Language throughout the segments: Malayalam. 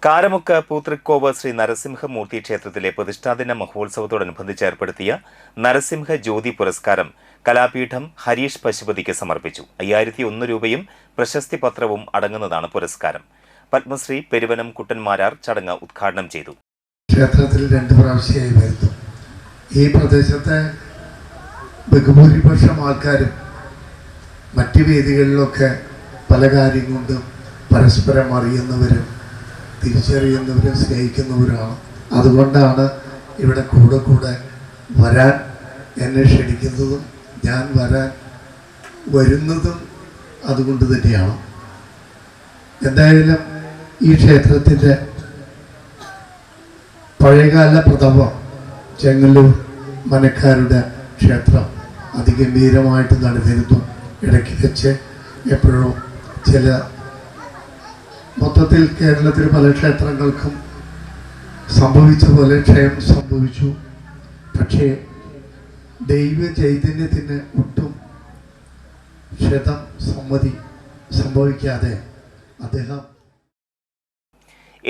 കാരമുക്ക് പൂതൃക്കോവ് ശ്രീ നരസിംഹമൂർത്തി ക്ഷേത്രത്തിലെ പ്രതിഷ്ഠാദിന മഹോത്സവത്തോടനുബന്ധിച്ച് ഏർപ്പെടുത്തിയ നരസിംഹ ജ്യോതി പുരസ്കാരം കലാപീഠം ഹരീഷ് പശുപതിക്ക് സമർപ്പിച്ചു. 5001 രൂപയും പ്രശസ്തി പത്രവും അടങ്ങുന്നതാണ് പുരസ്കാരം. പത്മശ്രീ പെരുവനം കുട്ടന്മാരാർ ചടങ്ങ് ഉദ്ഘാടനം ചെയ്തു. ക്ഷേത്രത്തിൽ 2 പ്രാവശ്യമായി വരുന്നു. ഈ പ്രദേശത്തെ ബഹുഭൂരിപക്ഷം ആൾക്കാരും മറ്റ് വേദികളിലൊക്കെ പല കാര്യം കൊണ്ടും പരസ്പരം അറിയുന്നവരും തിരിച്ചറിയുന്നവരും സ്നേഹിക്കുന്നവരാണ്. അതുകൊണ്ടാണ് ഇവിടെ കൂടെ വരാൻ എന്നെ ക്ഷണിക്കുന്നതും ഞാൻ വരുന്നതും അതുകൊണ്ട് തന്നെയാണ്. എന്തായാലും ഈ ക്ഷേത്രത്തിൻ്റെ പഴയകാല പ്രതാപം ചെങ്ങന്നൂർ മനക്കാരുടെ ക്ഷേത്രം അതിഗംഭീരമായിട്ട് നടന്നിരുന്നു. ഇടയ്ക്ക് വെച്ച് എപ്പോഴും ചില മൊത്തത്തിൽ കേരളത്തിൽ പല ക്ഷേത്രങ്ങൾക്കും സംഭവിച്ച പോലെ ക്ഷയം സംഭവിച്ചു. പക്ഷേ ദൈവ ചൈതന്യത്തിന് ഒട്ടും ക്ഷതം സംഭവിക്കാതെ അദ്ദേഹം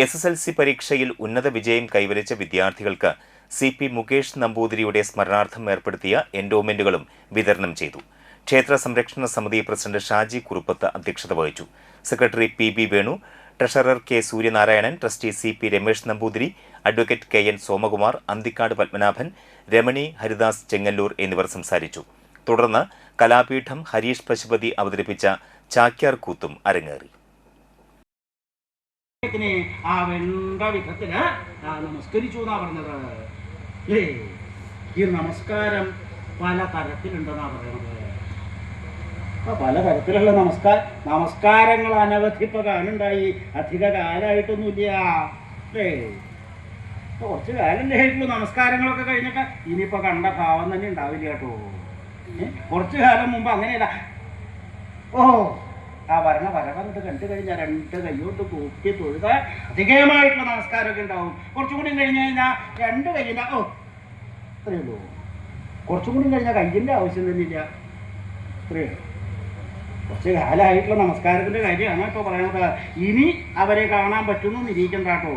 SSLC പരീക്ഷയിൽ ഉന്നത വിജയം കൈവരിച്ച വിദ്യാർത്ഥികൾക്ക് CP മുകേഷ് നമ്പൂതിരിയുടെ സ്മരണാർത്ഥം ഏർപ്പെടുത്തിയ എൻഡോമെന്റുകളും വിതരണം ചെയ്തു. ക്ഷേത്ര സംരക്ഷണ സമിതി പ്രസിഡന്റ് ഷാജി കുറുപ്പത്ത് അധ്യക്ഷത വഹിച്ചു. Secretary PB Venu, treasurer K Suryanarayanan, trustee CP Ramesh Namboothiri, advocate KN Somakumar, Anthikad Padmanabhan, Ramani Haridas Chengallur എന്നിവർ സംസാരിച്ചു. തുടർന്ന് കലാപീഠം ഹരീഷ് പശുപതി അവതരിപ്പിച്ച ചാക്യാർ കൂത്തും അരങ്ങേറി. ഈ നമസ്കാരം പല തരത്തിലുണ്ടെന്നാ പറയുന്നത്. പലതരത്തിലുള്ള നമസ്കാരങ്ങൾ അനവധി ഇപ്പൊ കാണുണ്ടായി. അധിക കാലമായിട്ടൊന്നുമില്ല അല്ലേ? കുറച്ച് കാലല്ലേ ആയിട്ടുള്ളൂ നമസ്കാരങ്ങളൊക്കെ കഴിഞ്ഞിട്ട്. ഇനിയിപ്പോ കണ്ട ഭാവം തന്നെ ഉണ്ടാവില്ല കേട്ടോ. കുറച്ചു കാലം മുമ്പ് അങ്ങനെയല്ല. ആ വരവന്നിട്ട് കണ്ടു കഴിഞ്ഞാൽ 2 കൈയോട്ട് കൂപ്പി തൊഴുത അധികമായിട്ടുള്ള നമസ്കാരമൊക്കെ ഉണ്ടാവും. കുറച്ചും കൂടി കഴിഞ്ഞ് കഴിഞ്ഞാൽ 2 കൈയിൻ്റെ അത്രയേ ഉള്ളൂ. കുറച്ചും കൂടി കഴിഞ്ഞാൽ കയ്യിൻ്റെ ആവശ്യം തന്നെയില്ല. അത്രയേ ഉള്ളൂ. കുറച്ച് കാലമായിട്ടുള്ള നമസ്കാരത്തിൻ്റെ കാര്യമാണ് ഇപ്പോൾ പറയുന്നത്. ഇനി അവരെ കാണാൻ പറ്റുന്നു നിരീക്കണ്ട കേട്ടോ.